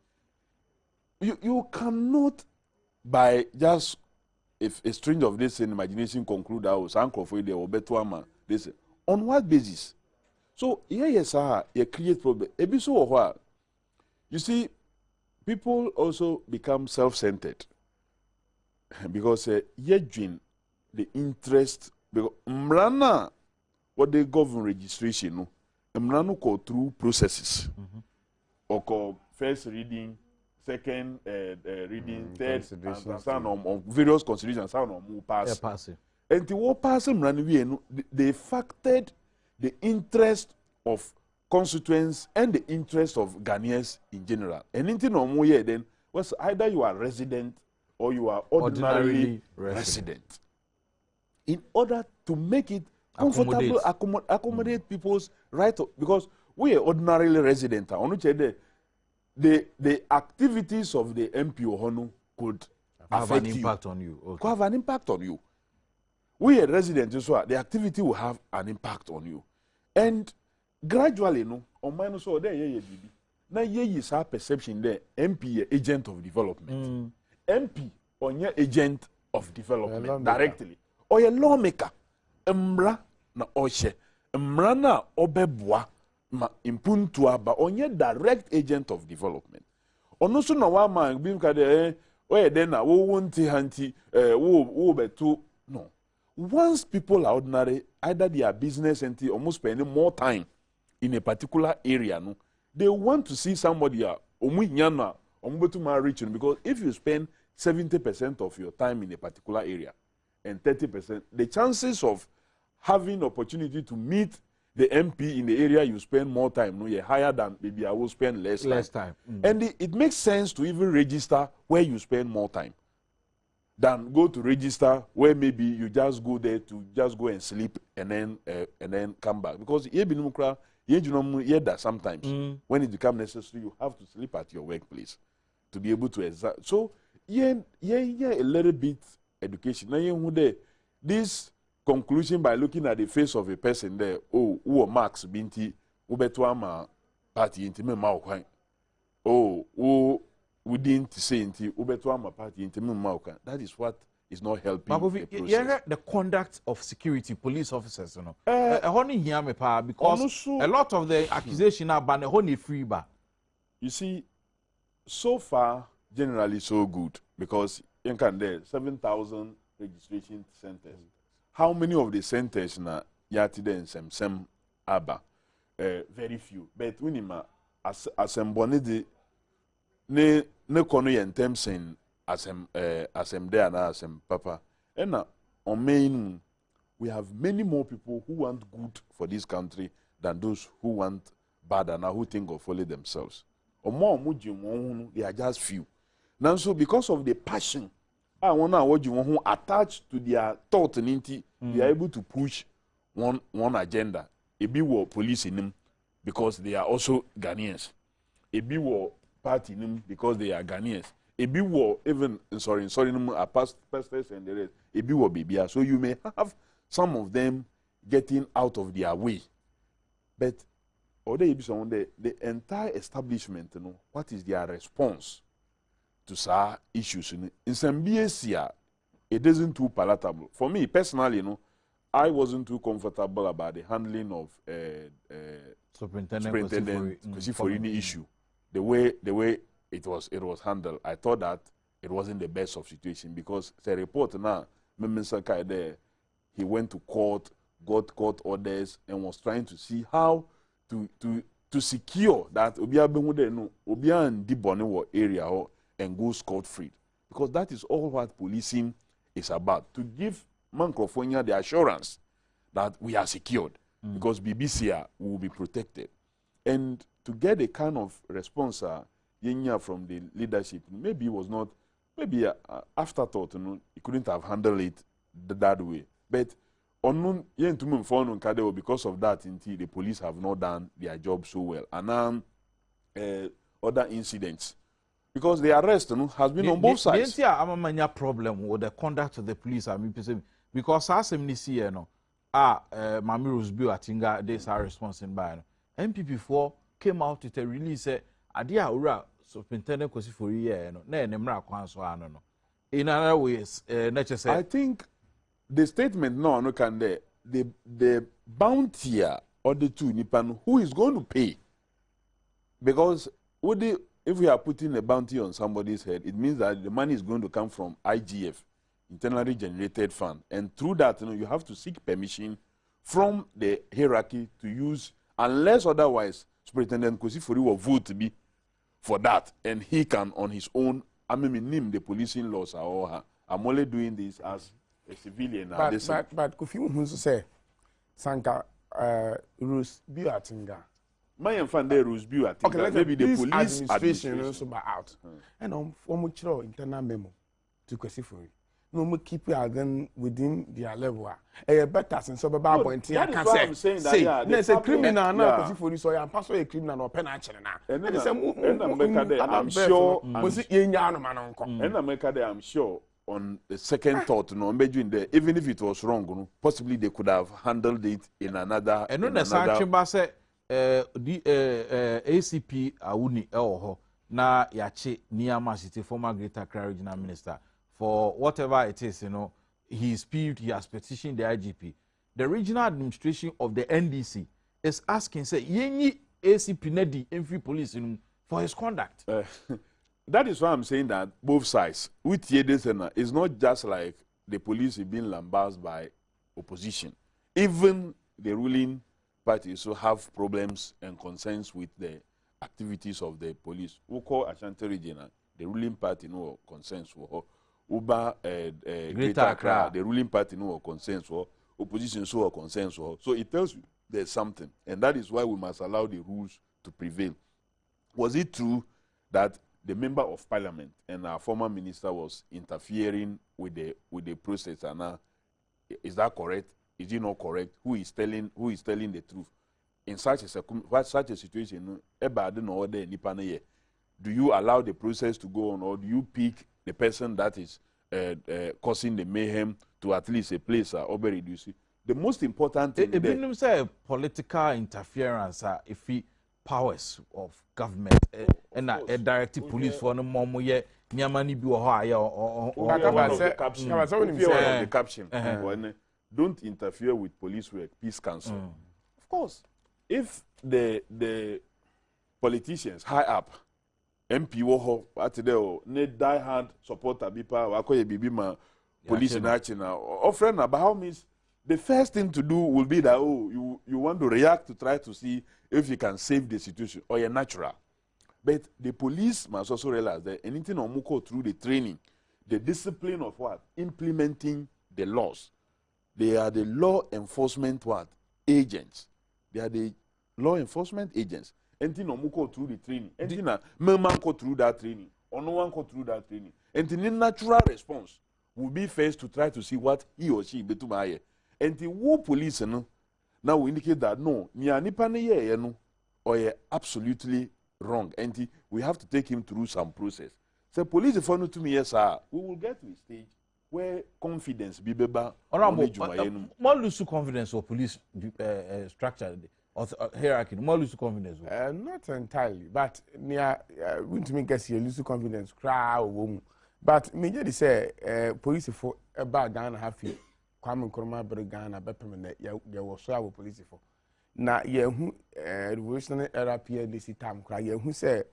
You cannot, by just if a string of this in imagination conclude that was Uncle for the Obetuama, this on what basis? So yes, you create problem. You see, people also become self-centered because the interest because mrana what they govern registration no mrana go through processes or call first reading, second reading, third and on various considerations and on pass. And the what pass mrana they factored the interest of constituents and the interest of Ghanaians in general. Anything on more then was either you are resident or you are ordinarily resident. In order to make it comfortable, accommodate people's right because we are ordinarily resident. The activities of the MP Ohonu could have an impact on you. Okay. Could have an impact on you. We are residents, so the activity will have an impact on you. And gradually, no, on minus or there, now is our perception there, MP agent of development. MP on your agent of development directly. Or a lawmaker. Mra na oshe. Mra na obebwa ma impuntua ba on your direct agent of development. Ono so na wa man bi nkade oye den na wo wonti hanti wo betu no. Once people are ordinary, either they are business and almost spending more time in a particular area, no, they want to see somebody reaching, because if you spend 70% of your time in a particular area and 30%, the chances of having opportunity to meet the MP in the area you spend more time, no, you're higher than maybe I will spend less time. And it makes sense to even register where you spend more time than go to register where maybe you just go there to just go and sleep and then come back. Because sometimes when it becomes necessary, you have to sleep at your workplace to be able to exert. So a little bit education. Now this conclusion by looking at the face of a person there, who marks binti ubetuama party intime ma who didn't say ubetuama party intime ma. That is what is not helping the process. The conduct of security police officers, you know, because a lot of the accusation are banned free bar. You see, so far generally so good, because you can there 7,000 registration centers. How many of the centers na yati den sem aba? Very few. But when you assemble ne kono yentem sen asem there na asem papa. And on main we have many more people who want good for this country than those who want bad and who think of only themselves. Or more they are just few. Now so because of the passion, I want to attached to their thought and they are able to push one agenda. A be war police in them because they are also Ghanaians. A be war party in them because they are Ghanaians. A be war even pastors and the rest. A be war baby. So you may have some of them getting out of their way, but or they be someone the entire establishment, you know, what is their response to some issues in some BSC? It isn't too palatable for me personally. You know, I wasn't too comfortable about the handling of Superintendent Kosiforini issue. The way it was handled, I thought that it wasn't the best of situation, because the report now, there, he went to court, got court orders, and was trying to see how to secure that Obian Dibone area and go scot-free, because that is all what policing is about, to give Mancrofonia the assurance that we are secured, because BBC will be protected, and to get a kind of response from the leadership, maybe it was not, maybe afterthought, you know, he couldn't have handled it that way, but because of that, the police have not done their job so well, and other incidents. Because the arrest, you know, has been on both sides. The problem with the conduct of the police, I mean, because as you know, Mami Rosebio Atinga, they are responsible by MPP4 came out with a release, Adia Ura, Superintendent Kosifori, no, in other ways, I think the statement no can there, the bounty or the two Nipan who is going to pay, because if we are putting a bounty on somebody's head, it means that the money is going to come from IGF, internally generated fund, and through that, you know, you have to seek permission from the hierarchy to use, unless otherwise Superintendent Kosifori will vote to be for that, and he can on his own. I mean, name the policing laws are. I'm only doing this as a civilian. But Kofi who say Sanka Rus Biatinga. My infant there Rus Biatinga. Okay, maybe the police administration also by out. And for internal memo to Kosifori. No more keep it again within their level. A better since so bad point. I can say there's a criminal now Kosifori, so I am pass a criminal or penalty now. And I'm sure on the second thought, no, imagine that even if it was wrong, no, possibly they could have handled it in another. And no, say the ACP Awuni Eoho na yache Niama City, former Greater Accra Regional Minister, for whatever it is, you know, he has petitioned the IGP. The regional administration of the NDC is asking, say, yenyi ACP Nedi Infantry Police for his conduct. That is why I'm saying that both sides, with Yedesena, it's not just like the police being lambasted by opposition. Even the ruling party also have problems and concerns with the activities of the police. We call Ashanti Regional, the ruling party no concerns for Uba Greater Accra, the ruling party no concerns for opposition so concerns for. So it tells you there's something, and that is why we must allow the rules to prevail. Was it true that the member of parliament and our former minister was interfering with the process? And is that correct? Is it not correct? Who is telling the truth? In such a situation, do you allow the process to go on, or do you pick the person that is causing the mayhem to at least a place or reduce it? The most important thing is political interference if he powers of government and a directive police for no more yet Niamani be the caption. Don't interfere with police work, peace council. Of course, if the politicians high up, MP woho atideo ne die hard supporter bipa wakoye bibima police in action offering by how means the first thing to do will be that you want to react to try to see if you can save the situation or you're natural. But the police must also realize that anything on Muko through the training, the discipline of what? Implementing the laws. They are the law enforcement agents. They are the law enforcement agents. Anything on Muko through the training. Anything na man go through that training. Or no one go through that training. And the natural response will be first to try to see what he or she betumaye. And the war police now we indicate that no, or absolutely wrong. And we have to take him through some process. So police if to me, yes, sir, we will get to a stage where confidence be beba. More lose confidence or police structure or hierarchy. More lose confidence. Not entirely, but near wouldn't make us lose confidence. Crowd, but me just say police for about Ghana half year. Kwame Nkrumah Ghana bepemene ya wo so awo police for na ye hu revolutionary era PNDC time kra ye hu say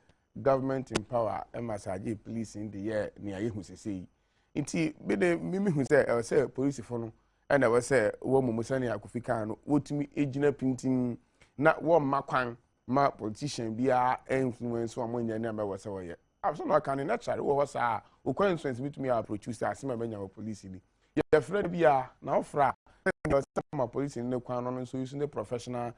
government in power massage police in the year near ye hu say nti be de mimi hu say police for no and I was say wo mumusani akufika no wotumi ejina pintin na wo makwan ma politician bia influence wo nya na me say wo ye absolutely can naturally wo say o kwa influence bitumi approach say asema benya wo police ni your friend bia na ofra some police in the kwan so using the professional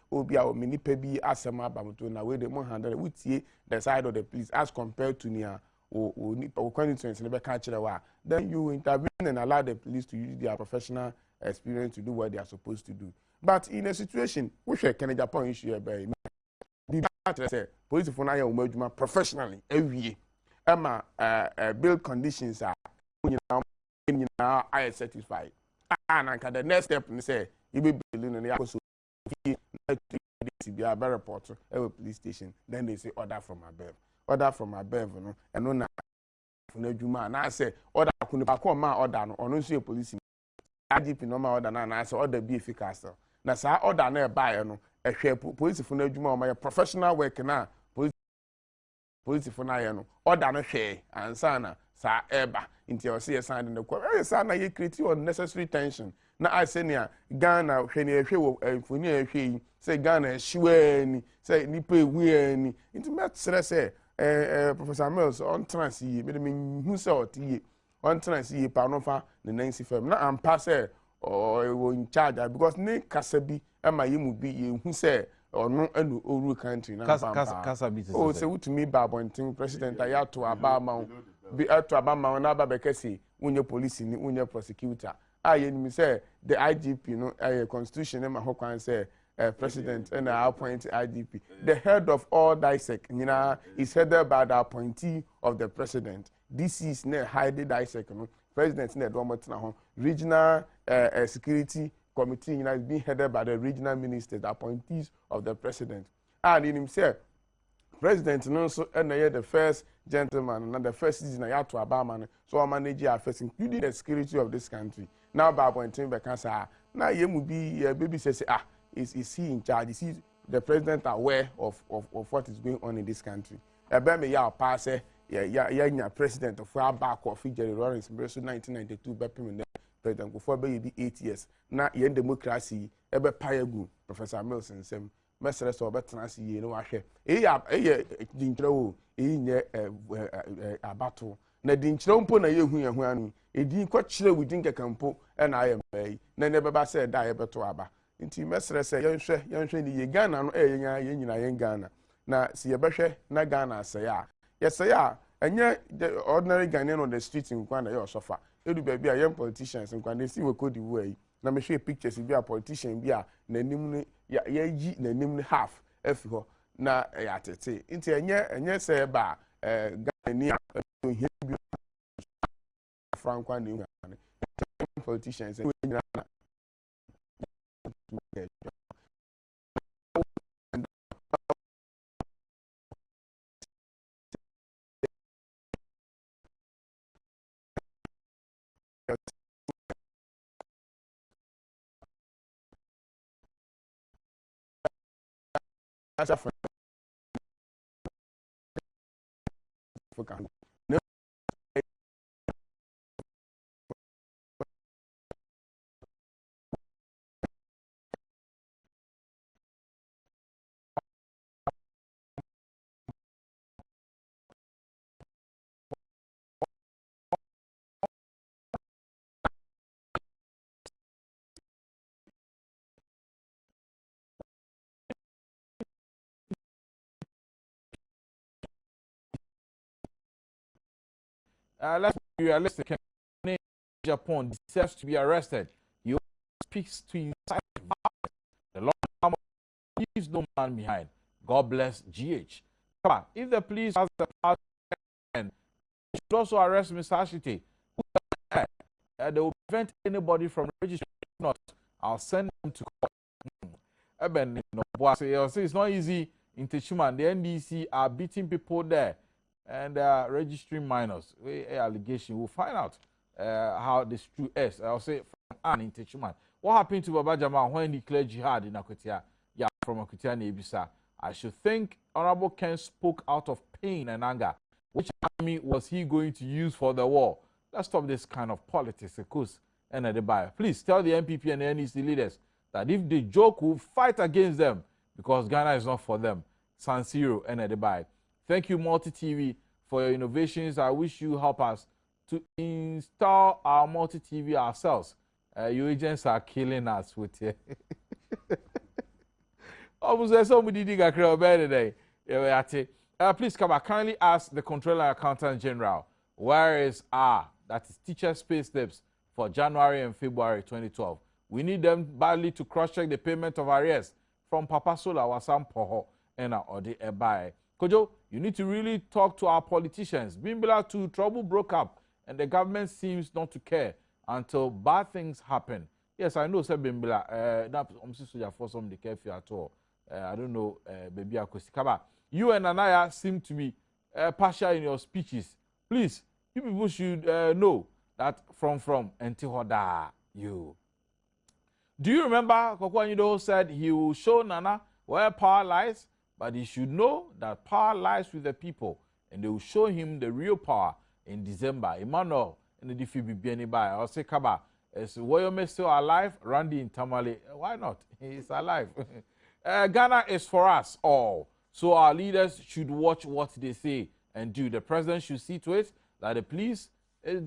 obi a mini pebi asema abamuto na we dey mo handle we tie the side of the police as compared to near o kwan influence ne be ka kire wa then you intervene and allow the police to use their professional experience to do what they are supposed to do. But in a situation which can Japan issue be say police for na ya professionally every Emma build conditions are now I satisfied. And the next step and say you be building and also be a better report to a police station. Then they say order from above, you know, and no na juma na say order kunu ba ko ma order no ono so police IGP no ma order na say order be efficacious. Na sa order na e ba no ehwe police for na juma o ma professional work na police for na ye no order no hwe ansana sa eba into your CSI and the query sana ye create unnecessary tension. Na I say near Ghana when you funi say Ghana shweni say nipa weni into met say Professor Mills on trans ye me who say otie on trans ye panofa the Nancy firm na am pass or in charge because ne kasabi ama ye mu bi ye who say or no enu oru country na kasabi oh say to me babontin president ayato abama be to abama na ba bekesi unye police ni unye prosecutor aye ni say the IGP no constitution na ho kwan say president and appoint IDP. The head of all DISEC, is headed by the appointee of the president. This is ne hide DISEC, president ne do regional security committee is being headed by the regional ministers, the appointees of the president. And in himself, president also the first gentleman and the first citizen to Obama, so I manage affairs, including the security of this country. Now, by appointing Bekansa, now you will be baby says, is he in charge? Is he the president aware of what is going on in this country? Ebeme ya pass ya president of our back of Jerry Lawrence, 1992, president before be 8 years. Now, yen democracy, ebe payagu, Professor Milson, sem. Mesere so betena si ye no ahwe dinkyerɛ nye abato na dinkyerɛ mpo na yehu yehu anu edin kwkyerɛ within kekampo na ayɛ mai na ne beba sɛ da ye beto aba nti mesere sɛ yɛnhwɛ ni ye Ghana no yɛnya nyina yɛn Ghana na si ye behwɛ na Ghana asɛ ya yɛsɛ ya enye ordinary Ghanaian on the street nkwa na yɛ osofa edu baabi a yɛn politicians nkwa na si we kodi wo yi na me hwɛ pictures bi a politician bi a nanim ne yayi nanim ne half efi ho na ya tete nti enye sɛ ba Ghana ni ohia bi Frankwa ni hu politicians nyina na asa let's be realistic. Japan deserves to be arrested. He speaks to incite violence. The law leaves no man behind. God bless GH. Come on, if the police has the power, they should also arrest Mr. Ashite. They will prevent anybody from registering. If not, I'll send them to court. It's not easy in Techiman. The NDC are beating people there. And registering minors. Allegation. We'll find out how this true is. I'll say from Anne in Techuman. What happened to Baba Jamal when he declared jihad in Akutia? Yeah, from Akutia Nebisa. I should think Honorable Ken spoke out of pain and anger. Which army was he going to use for the war? Let's stop this kind of politics, of course. And at the buyer. Please tell the NPP and the NEC leaders that if they joke, we'll fight against them because Ghana is not for them. San Siro and at the buyer. Thank you, Multi TV, for your innovations. I wish you help us to install our Multi TV ourselves. Your agents are killing us with it. Almost somebody did a crowd today. Please come back. Kindly ask the Controller and Accountant General where is that is teachers' pay slips for January and February 2012. We need them badly to cross-check the payment of arrears from Papa Sola Wasam Poho and Ode Ebae. Kojo, you need to really talk to our politicians. Bimbila too, trouble broke up, and the government seems not to care until bad things happen. Yes, I know, sir Bimbila. I'm just for some the care at all. I don't know, baby Akosikaba. You and Anaya seem to be partial in your speeches. Please, you people should know that from Entihoda, you. Do you remember Kokwanyido said he will show Nana where power lies? But he should know that power lies with the people, and they will show him the real power in December. Emmanuel, and the Difi Bibiani by, I'll say, Kaba, is Woyome still alive? Randy in Tamale, why not? He's alive. Ghana is for us all, so our leaders should watch what they say and do. The president should see to it that the police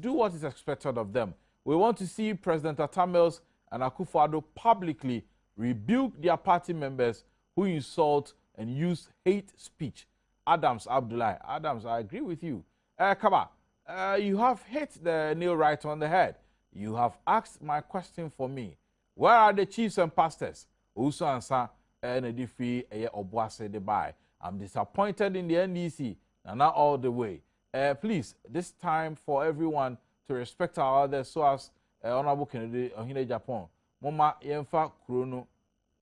do what is expected of them. We want to see President Atamels and Akufo-Addo publicly rebuke their party members who insult and use hate speech. Adams Abdullah. Adams, I agree with you. Kaba, you have hit the nail right on the head. You have asked my question for me. Where are the chiefs and pastors? Uso Ansa, and a defee a Obuase de buy. I'm disappointed in the NDC, and not all the way. Please, this time for everyone to respect our others, so as Honorable Kennedy Ohine Japan. Mama Yenfa Krono,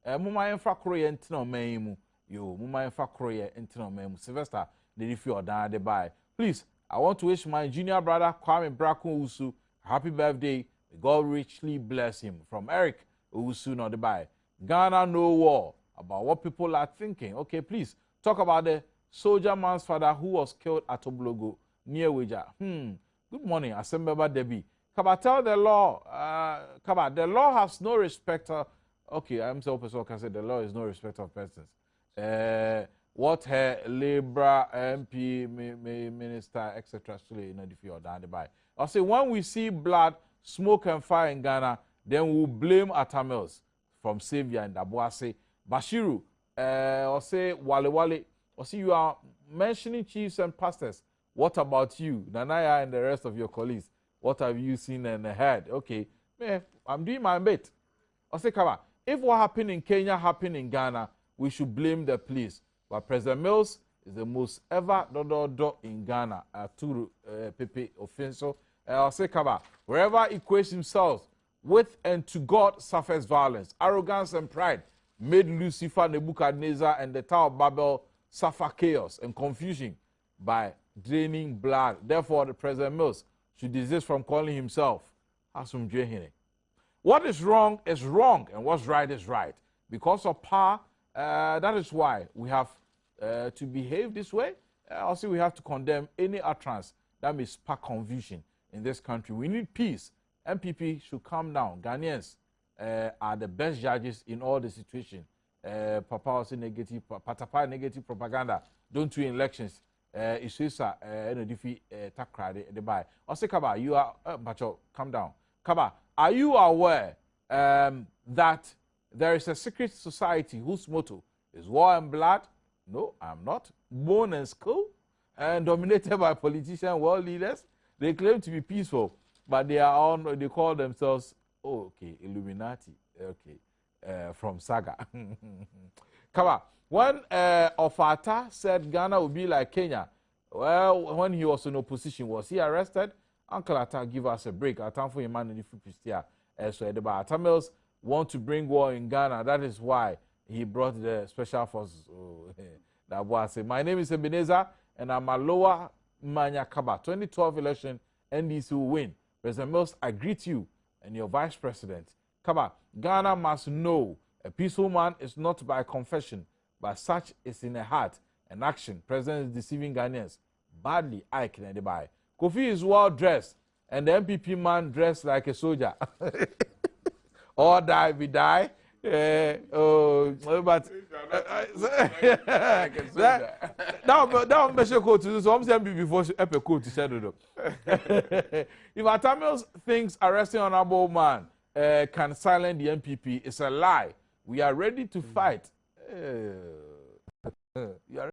Mama Yenfa Kroye Entino Memu, yo, Mama Yenfa Kroye Entino Memu, Sylvester, the defee or down the buy. Please, I want to wish my junior brother Kwame Braku Usu happy birthday. May God richly bless him. From Eric Usu no the buy. Ghana no war about what people are thinking. Okay, please talk about the soldier man's father who was killed at Oblogo near Wija. Good morning, Assembly Debbie. Kaba, tell the law. Kaba, the law has no respect. Okay, I'm so person can say the law is no respect of persons. What her Libra MP minister etc. in the field down the by. I say when we see blood, smoke and fire in Ghana, then we'll blame Atamils from Savior and Abuase. Bashiru, or say Wale, or see you are mentioning chiefs and pastors. What about you, Nanaya and the rest of your colleagues? What have you seen and heard? Okay, I'm doing my bit. I say, come on. If what happened in Kenya happened in Ghana, we should blame the police. But President Mills is the most ever in Ghana. To Pepe Offenso. I'll say, Kaba, wherever he equates himself with and to God suffers violence, arrogance and pride made Lucifer, Nebuchadnezzar, and the Tower of Babel suffer chaos and confusion by draining blood. Therefore, the President Mills should desist from calling himself Asum Jehine. What is wrong, and what's right is right. Because of power, that is why we have to behave this way. Also, we have to condemn any utterance that may spark confusion in this country. We need peace. MPP should calm down. Ghanaians are the best judges in all the situation. Papa also negative, patapa negative propaganda. Don't win elections. Isuisa NDF takrade the buy. Also, Kaba, you are Bacho, calm down. Kaba, are you aware that there is a secret society whose motto is war and blood? No, I'm not. Bone and skull, and dominated by politicians, world leaders. They claim to be peaceful, but they are on. They call themselves, Illuminati. Okay, from Saga. Come on. When Ofata said Ghana would be like Kenya, well, when he was in opposition, was he arrested? Uncle Atta, give us a break. I time for your man in the Fupistia. So the Tamils want to bring war in Ghana. That is why he brought the special forces. That was it. My name is Ebenezer, and I'm a lower Manya Kaba. 2012 election, NDC will win. President Mills, I greet you and your vice president. Kaba, Ghana must know a peaceful man is not by confession, but such is in a heart and action. President is deceiving Ghanaians. Badly, I can buy. Kofi is well dressed, and the MPP man dressed like a soldier. Or die, we die. But that measure code to do something before epic code to shadow. If Atamils thinks arresting honorable man can silence the MPP, it's a lie. We are ready to fight. You are